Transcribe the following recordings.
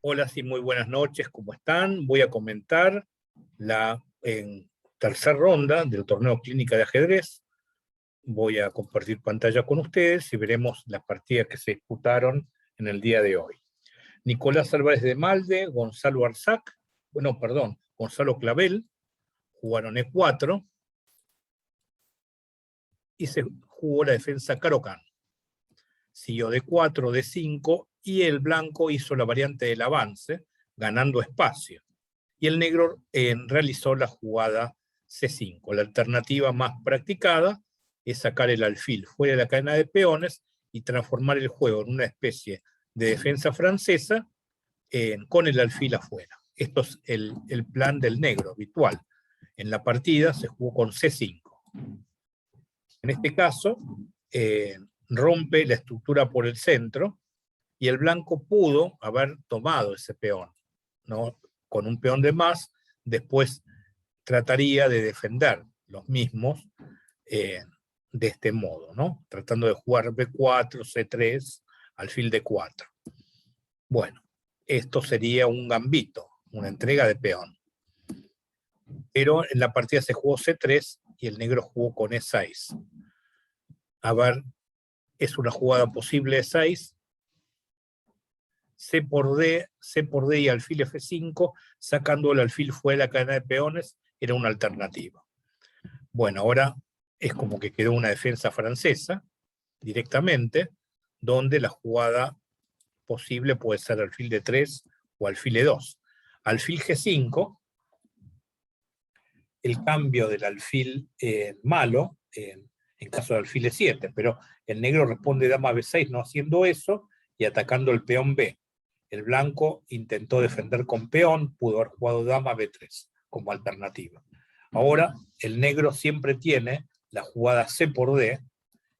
Hola, sí, muy buenas noches, ¿cómo están? Voy a comentar la tercera ronda del torneo Clínica de Ajedrez. Voy a compartir pantalla con ustedes y veremos las partidas que se disputaron en el día de hoy. Nicolás Álvarez de Malde, Gonzalo Arzac, Gonzalo Clavel, jugaron E4 y se jugó la defensa Caro-Kann. Siguió D4, D5 y el blanco hizo la variante del avance, ganando espacio. Y el negro realizó la jugada C5. La alternativa más practicada es sacar el alfil fuera de la cadena de peones y transformar el juego en una especie de defensa francesa con el alfil afuera. Esto es el plan del negro habitual. En la partida se jugó con C5. En este caso, rompe la estructura por el centro y el blanco pudo haber tomado ese peón, ¿no? Con un peón de más, después trataría de defender los mismos de este modo, ¿no? Tratando de jugar B4, C3, alfil D4. Bueno, esto sería un gambito, una entrega de peón. Pero en la partida se jugó C3 y el negro jugó con E6. A ver, es una jugada posible E6, C por D y alfil F5, sacando el alfil fuera de la cadena de peones, era una alternativa. Bueno, ahora es como que quedó una defensa francesa, directamente, donde la jugada posible puede ser alfil D3 o alfil E2. Alfil G5, el cambio del alfil malo, en caso de alfil E7, pero el negro responde dama B6 no haciendo eso y atacando el peón B. El blanco intentó defender con peón, pudo haber jugado dama B3 como alternativa. Ahora el negro siempre tiene la jugada C por D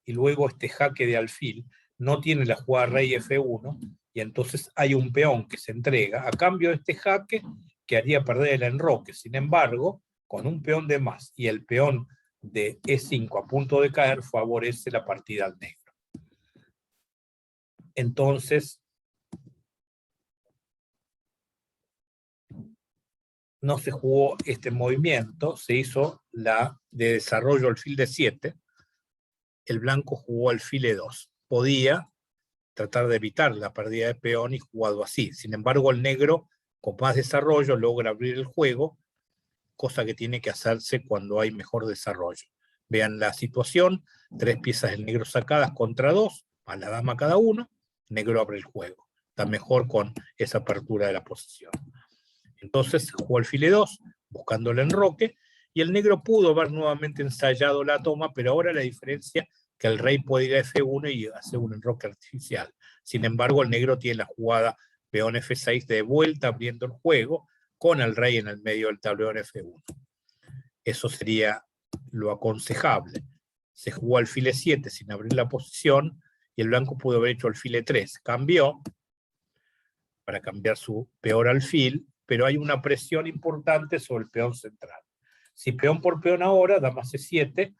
y luego este jaque de alfil no tiene la jugada rey F1 y entonces hay un peón que se entrega a cambio de este jaque que haría perder el enroque. Sin embargo, con un peón de más y el peón de E5 a punto de caer, favorece la partida al negro. Entonces, no se jugó este movimiento, se hizo la de desarrollo alfil D7, el blanco jugó alfil E2. Podía tratar de evitar la pérdida de peón y jugado así. Sin embargo, el negro, con más desarrollo, logra abrir el juego, cosa que tiene que hacerse cuando hay mejor desarrollo. Vean la situación, 3 piezas del negro sacadas contra 2, a la dama cada uno, negro abre el juego. Está mejor con esa apertura de la posición. Entonces jugó alfil E2, buscando el enroque, y el negro pudo haber nuevamente ensayado la toma, pero ahora la diferencia que el rey puede ir a F1 y hacer un enroque artificial. Sin embargo, el negro tiene la jugada peón F6 de vuelta abriendo el juego, con el rey en el medio del tablero en F1. Eso sería lo aconsejable. Se jugó alfil E7 sin abrir la posición, y el blanco pudo haber hecho alfil E3. Cambió para cambiar su peor alfil, pero hay una presión importante sobre el peón central. Si peón por peón ahora, dama C7,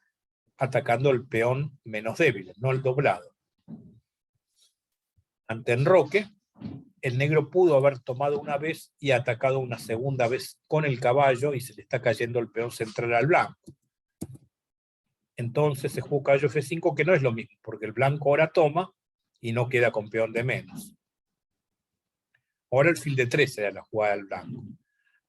atacando el peón menos débil, no el doblado. Ante enroque, el negro pudo haber tomado una vez y atacado una segunda vez con el caballo y se le está cayendo el peón central al blanco. Entonces se jugó caballo F5, que no es lo mismo, porque el blanco ahora toma y no queda con peón de menos. Ahora alfil D3 será la jugada del blanco.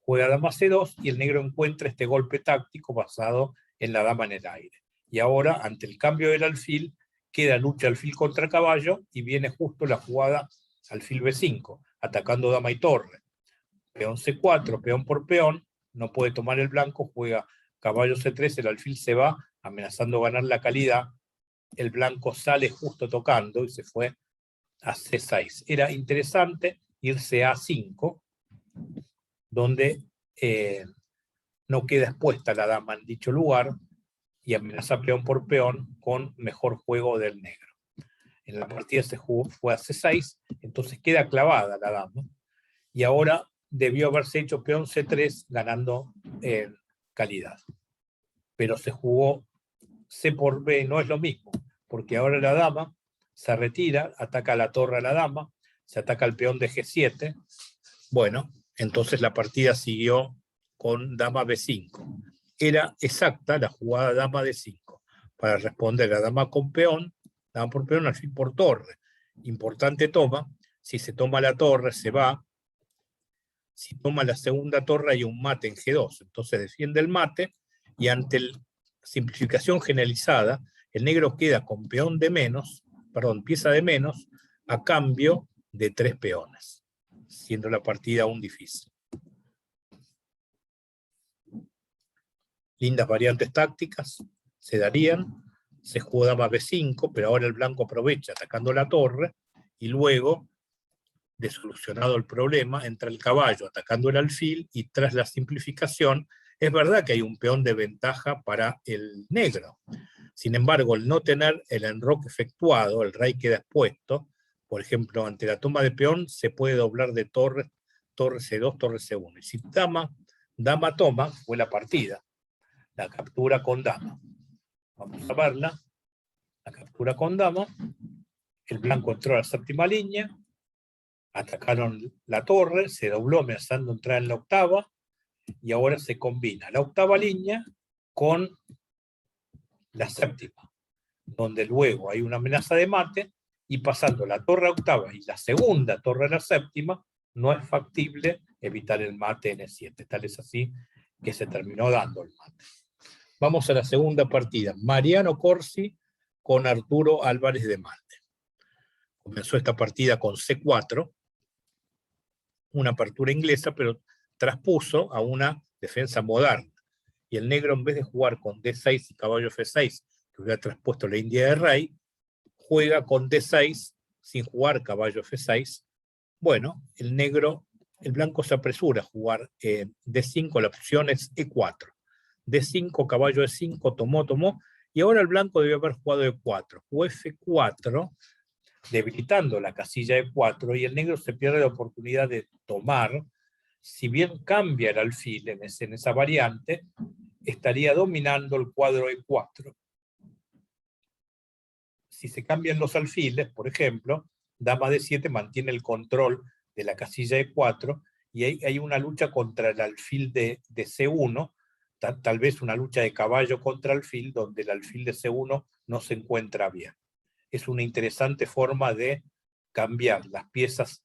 Juega dama C2 y el negro encuentra este golpe táctico basado en la dama en el aire. Y ahora, ante el cambio del alfil, queda lucha alfil contra caballo y viene justo la jugada alfil B5, atacando dama y torre. Peón C4, peón por peón, no puede tomar el blanco, juega caballo C3, el alfil se va, amenazando ganar la calidad. El blanco sale justo tocando y se fue a C6. Era interesante irse a A5, donde no queda expuesta la dama en dicho lugar y amenaza peón por peón con mejor juego del negro. En la partida se jugó, fue a C6, entonces queda clavada la dama, y ahora debió haberse hecho peón C3 ganando en calidad. Pero se jugó C por B, no es lo mismo, porque ahora la dama se retira, ataca la torre a la dama, se ataca el peón de G7, Bueno, entonces la partida siguió con dama B5. Era exacta la jugada dama D5 para responder a dama con peón, dama por peón, alfil por torre. Importante toma. Si se toma la torre, se va. Si toma la segunda torre, hay un mate en G2. Entonces defiende el mate, y ante la simplificación generalizada, el negro queda con peón de menos, perdón, pieza de menos, a cambio de 3 peones, siendo la partida aún difícil. Lindas variantes tácticas se darían. Se jugó dama B5, pero ahora el blanco aprovecha atacando la torre, y luego, desolucionado el problema, entra el caballo atacando el alfil, y tras la simplificación, es verdad que hay un peón de ventaja para el negro. Sin embargo, al no tener el enroque efectuado, el rey queda expuesto. Por ejemplo, ante la toma de peón se puede doblar de torre, torre C2, torre C1. Y si dama toma, fue la partida. La captura con dama. Vamos a verla. La captura con dama. El blanco entró a la séptima línea. Atacaron la torre, se dobló amenazando entrar en la octava, y ahora se combina la octava línea con la séptima, donde luego hay una amenaza de mate, y pasando la torre a octava y la segunda torre a la séptima, no es factible evitar el mate en E7. Tal es así que se terminó dando el mate. Vamos a la segunda partida. Mariano Corsi con Arturo Álvarez de Malte. Comenzó esta partida con C4, una apertura inglesa, pero traspuso a una defensa moderna. Y el negro, en vez de jugar con D6 y caballo F6, que hubiera traspuesto la India de rey, juega con D6 sin jugar caballo F6. Bueno, el blanco se apresura a jugar D5, la opción es E4. D5, caballo E5, tomó, y ahora el blanco debió haber jugado E4. Jugó F4, debilitando la casilla E4, y el negro se pierde la oportunidad de tomar. Si bien cambia el alfil en esa variante, estaría dominando el cuadro E4. Si se cambian los alfiles, por ejemplo, dama D7 mantiene el control de la casilla E4, y hay una lucha contra el alfil de C1, tal vez una lucha de caballo contra alfil, donde el alfil de C1 no se encuentra bien. Es una interesante forma de cambiar las piezas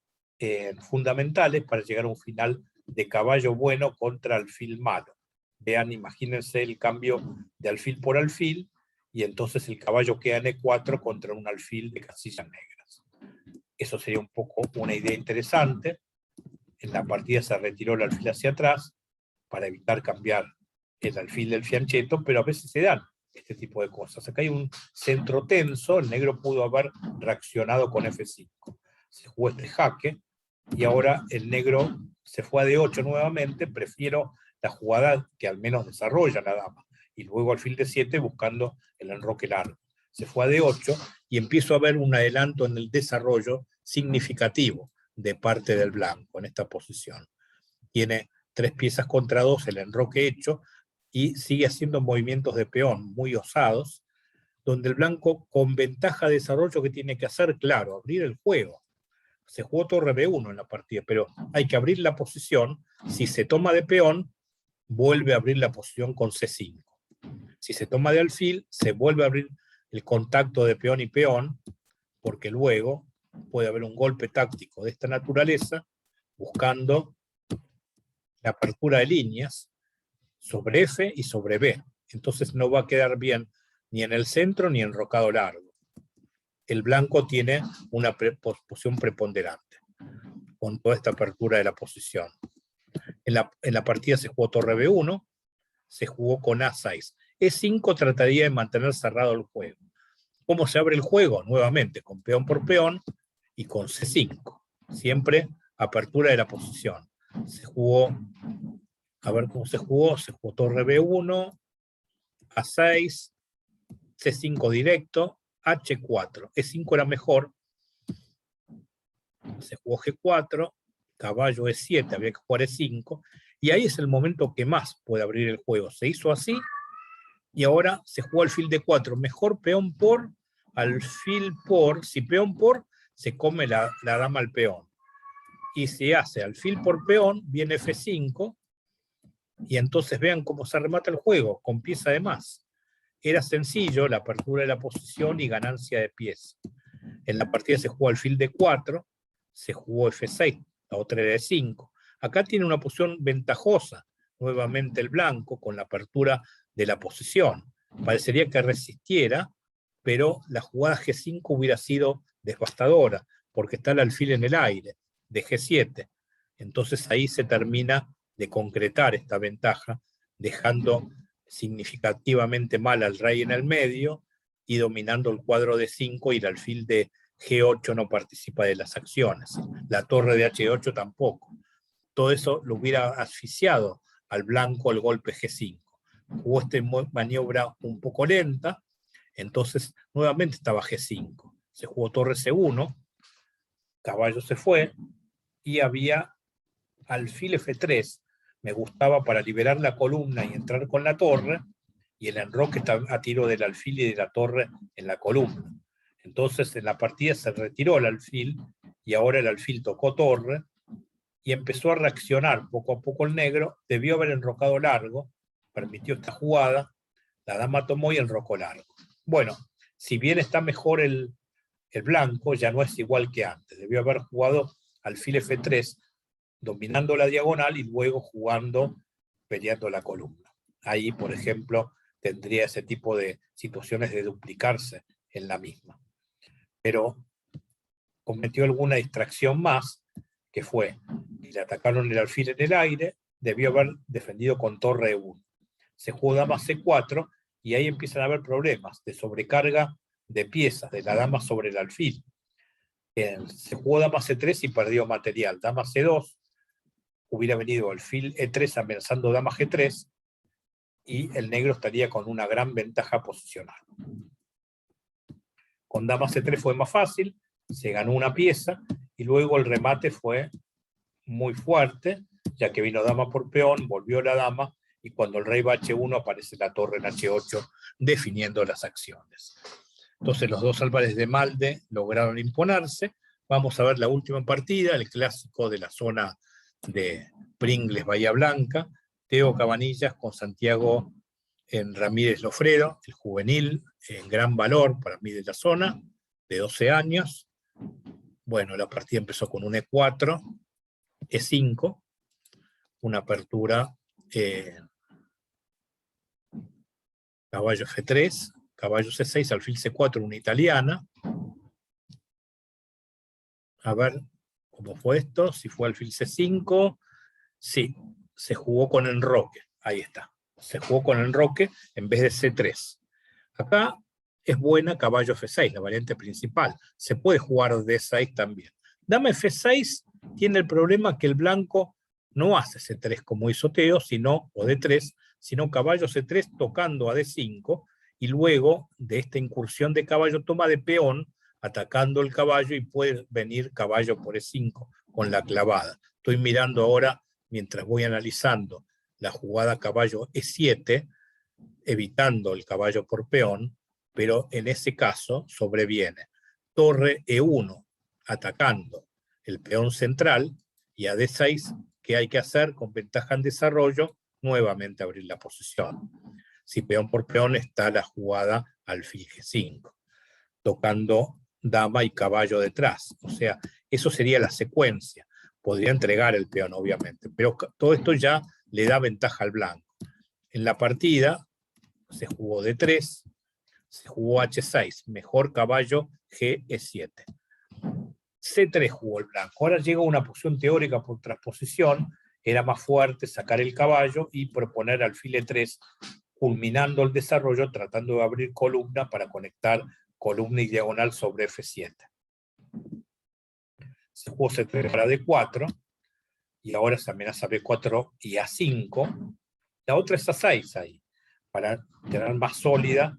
fundamentales para llegar a un final de caballo bueno contra alfil malo. Vean, imagínense el cambio de alfil por alfil, y entonces el caballo queda en E4 contra un alfil de casillas negras. Eso sería un poco una idea interesante. En la partida se retiró el alfil hacia atrás para evitar cambiar el alfil del fianchetto, pero a veces se dan este tipo de cosas. Acá hay un centro tenso, el negro pudo haber reaccionado con F5. Se jugó este jaque, y ahora el negro se fue a D8 nuevamente. Prefiero la jugada que al menos desarrolla la dama, y luego alfil D7 buscando el enroque largo. Se fue a D8, y empiezo a ver un adelanto en el desarrollo significativo de parte del blanco en esta posición. Tiene 3 piezas contra 2, el enroque hecho, y sigue haciendo movimientos de peón muy osados, donde el blanco, con ventaja de desarrollo, que tiene que hacer, claro, abrir el juego. Se jugó torre B1 en la partida, pero hay que abrir la posición. Si se toma de peón, vuelve a abrir la posición con C5. Si se toma de alfil, se vuelve a abrir el contacto de peón y peón, porque luego puede haber un golpe táctico de esta naturaleza, buscando la apertura de líneas sobre F y sobre B. Entonces no va a quedar bien ni en el centro ni en enrocado largo. El blanco tiene una posición preponderante con toda esta apertura de la posición. En la partida se jugó torre B1, se jugó con A6. E5 trataría de mantener cerrado el juego. ¿Cómo se abre el juego? Nuevamente, con peón por peón y con C5. Siempre apertura de la posición. Se jugó, a ver cómo se jugó torre B1, A6, C5 directo, H4. E5 era mejor. Se jugó G4, caballo E7, había que jugar E5, y ahí es el momento que más puede abrir el juego. Se hizo así, y ahora se jugó alfil D4. Mejor peón por, alfil por. Si peón por, se come la dama al peón. y si hace alfil por peón, viene F5, y entonces vean cómo se remata el juego, con pieza de más. Era sencillo la apertura de la posición y ganancia de pieza. En la partida se jugó alfil D4, se jugó F6, la otra era E5. Acá tiene una posición ventajosa, nuevamente el blanco, con la apertura de la posición. Parecería que resistiera, pero la jugada G5 hubiera sido devastadora, porque está el alfil en el aire, de G7. Entonces ahí se termina de concretar esta ventaja, dejando significativamente mal al rey en el medio y dominando el cuadro de 5, y el alfil de G8 no participa de las acciones. La torre de H8 tampoco. Todo eso lo hubiera asfixiado al blanco el golpe G5. Jugó esta maniobra un poco lenta, entonces nuevamente estaba G5. Se jugó torre C1, caballo se fue, y había alfil F3. Me gustaba para liberar la columna y entrar con la torre, y el enroque está a tiro del alfil y de la torre en la columna. Entonces en la partida se retiró el alfil, y ahora el alfil tocó torre, y empezó a reaccionar poco a poco el negro. Debió haber enrocado largo, permitió esta jugada, la dama tomó y enrocó largo. Bueno, si bien está mejor el blanco, ya no es igual que antes. Debió haber jugado alfil F3, dominando la diagonal y luego jugando, peleando la columna. Ahí, por ejemplo, tendría ese tipo de situaciones de duplicarse en la misma. Pero cometió alguna distracción más, que fue que le atacaron el alfil en el aire, debió haber defendido con torre E1. Se jugó dama C4, y ahí empiezan a haber problemas de sobrecarga de piezas de la dama sobre el alfil. Se jugó dama C3 y perdió material. Dama C2, hubiera venido alfil E3 amenazando dama G3, y el negro estaría con una gran ventaja posicional. Con dama C3 fue más fácil, se ganó una pieza, y luego el remate fue muy fuerte, ya que vino dama por peón, volvió la dama, y cuando el rey va a H1 aparece la torre en H8 definiendo las acciones. Entonces los dos Álvarez de Malde lograron imponerse. Vamos a ver la última partida, el clásico de la zona de Pringles, Bahía Blanca, Teo Cabanillas con Santiago Ramírez Lofredo, el juvenil en gran valor para mí de la zona, de 12 años. Bueno, la partida empezó con un E4, E5, una apertura, caballo F3, caballo C6, alfil C4, una italiana. A ver cómo fue esto, si fue alfil C5, sí, se jugó con enroque, ahí está, se jugó con enroque en vez de C3. Acá es buena caballo F6, la variante principal, se puede jugar D6 también. Dama F6 tiene el problema que el blanco no hace C3 como hizo Teo, sino, o D3, sino caballo C3 tocando a D5, y luego de esta incursión de caballo toma de peón, atacando el caballo, y puede venir caballo por E5 con la clavada. Estoy mirando ahora, mientras voy analizando la jugada caballo E7, evitando el caballo por peón, pero en ese caso sobreviene torre E1, atacando el peón central, y a D6, ¿qué hay que hacer con ventaja en desarrollo? Nuevamente abrir la posición. Si peón por peón está la jugada alfil G5, tocando dama y caballo detrás. O sea, eso sería la secuencia. Podría entregar el peón, obviamente, pero todo esto ya le da ventaja al blanco. En la partida se jugó D3, se jugó H6, mejor caballo G, E7. C3 jugó el blanco. Ahora llega una posición teórica por transposición, era más fuerte sacar el caballo y proponer alfil E3, culminando el desarrollo, tratando de abrir columna para conectar columna y diagonal sobre F7. Se jugó C3 para D4, y ahora se amenaza B4 y A5. La otra es A6 ahí, para tener más sólida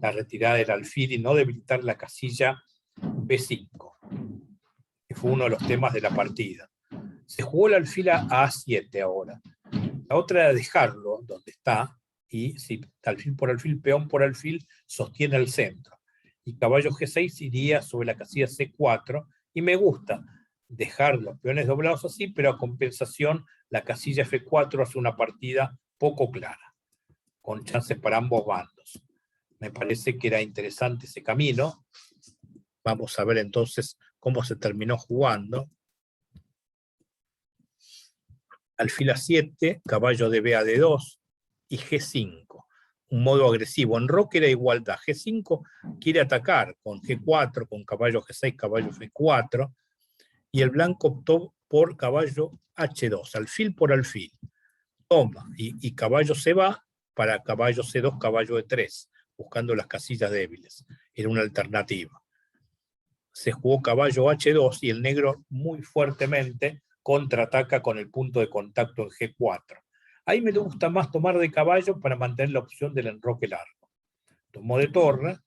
la retirada del alfil y no debilitar la casilla B5, que fue uno de los temas de la partida. Se jugó el alfil a A7 ahora. La otra era dejarlo donde está, y si alfil por alfil, peón por alfil, sostiene el centro. Y caballo G6 iría sobre la casilla C4, y me gusta. dejar los peones doblados así, pero a compensación la casilla F4 hace una partida poco clara, con chances para ambos bandos. Me parece que era interesante ese camino. Vamos a ver entonces cómo se terminó jugando. Alfil A7, caballo de B a D2 y G5. Un modo agresivo. En roque era igualdad. G5 quiere atacar con G4, con caballo G6, caballo F4, y el blanco optó por caballo H2, alfil por alfil. Toma, y caballo se va para caballo C2, caballo E3, buscando las casillas débiles. Era una alternativa. Se jugó caballo H2 y el negro muy fuertemente contraataca con el punto de contacto en G4. Ahí me gusta más tomar de caballo para mantener la opción del enroque largo. Tomó de torre,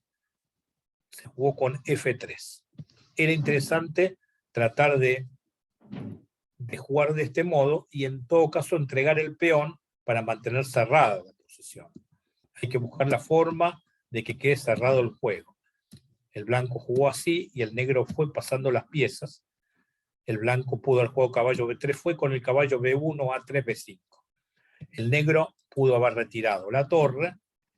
se jugó con F3. Era interesante tratar de jugar de este modo y en todo caso entregar el peón para mantener cerrada la posición. Hay que buscar la forma de que quede cerrado el juego. El blanco jugó así y el negro fue pasando las piezas. El blanco pudo haber jugado caballo B3, fue con el caballo B1, A3, B5. El negro pudo haber retirado la torre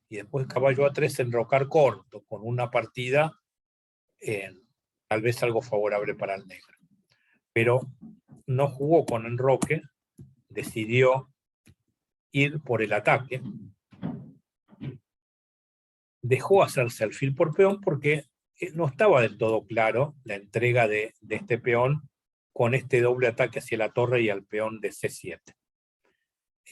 y después caballo A3 enrocar corto, con una partida tal vez algo favorable para el negro. Pero no jugó con enroque, decidió ir por el ataque. Dejó hacerse alfil por peón porque no estaba del todo claro la entrega de este peón con este doble ataque hacia la torre y al peón de C7.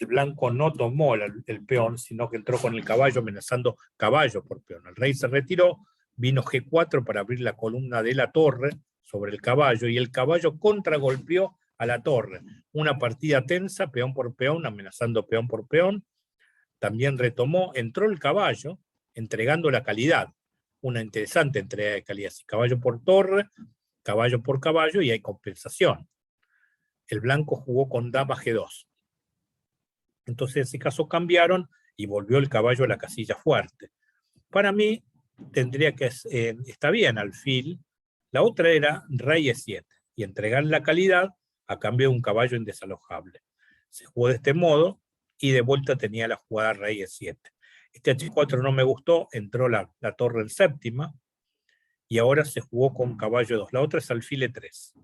El blanco no tomó el peón, sino que entró con el caballo amenazando caballo por peón. El rey se retiró, vino G4 para abrir la columna de la torre sobre el caballo, y el caballo contragolpeó a la torre. Una partida tensa, peón por peón, amenazando peón por peón. También retomó, entró el caballo, entregando la calidad. Una interesante entrega de calidad. Caballo por torre, caballo por caballo, y hay compensación. El blanco jugó con dama G2. Entonces en ese caso cambiaron y volvió el caballo a la casilla fuerte. Para mí tendría que, está bien, alfil. La otra era rey E7 y entregar la calidad a cambio de un caballo indesalojable. Se jugó de este modo y de vuelta tenía la jugada rey E7. Este H4 no me gustó, entró la torre en séptima y ahora se jugó con caballo 2. La otra es alfil E3.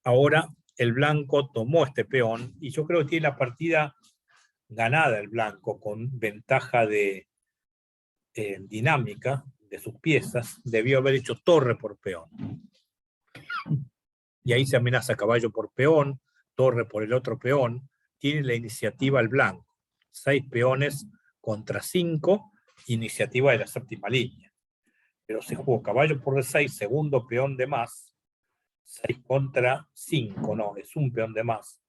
Ahora el blanco tomó este peón y yo creo que tiene la partida ganada el blanco con ventaja de dinámica de sus piezas. Debió haber hecho torre por peón. Y ahí se amenaza caballo por peón, torre por el otro peón. Tiene la iniciativa el blanco. 6 peones contra 5, iniciativa de la séptima línea. Pero se jugó caballo por D6, segundo peón de más. 6 contra 5, no, es un peón de más.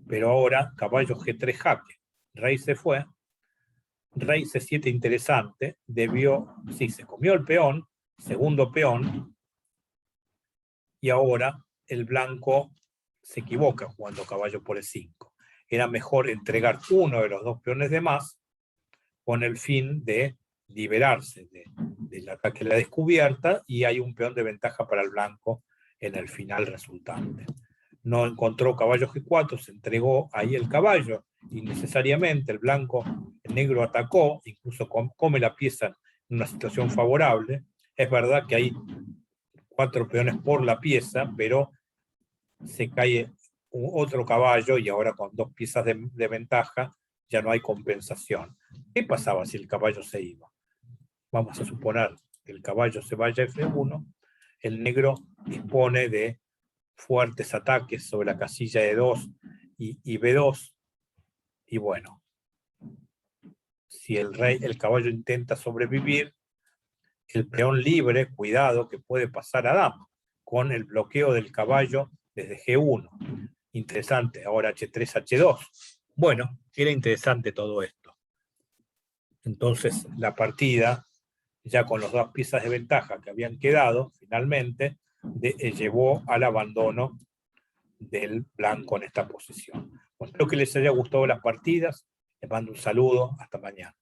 Pero ahora caballo G3 jaque. Rey se fue. Rey C7 interesante. Sí, se comió el peón, segundo peón. Y ahora el blanco se equivoca jugando caballo por E5. Era mejor entregar uno de los 2 peones de más con el fin de liberarse del ataque a la descubierta, y hay un peón de ventaja para el blanco en el final resultante. No encontró caballo G4, se entregó ahí el caballo innecesariamente. El negro atacó, incluso come la pieza en una situación favorable. Es verdad que hay 4 peones por la pieza, pero se cae otro caballo y ahora con 2 piezas de ventaja ya no hay compensación. ¿Qué pasaba si el caballo se iba? Vamos a suponer que el caballo se vaya a F1, el negro dispone de fuertes ataques sobre la casilla de 2 y B2, y bueno, si el caballo intenta sobrevivir, el peón libre, cuidado, que puede pasar a dama, con el bloqueo del caballo desde G1. Interesante, ahora H3, H2. Bueno, era interesante todo esto. Entonces la partida, ya con las 2 piezas de ventaja que habían quedado, finalmente, llevó al abandono del blanco en esta posición. Bueno, espero que les haya gustado las partidas. Les mando un saludo. Hasta mañana.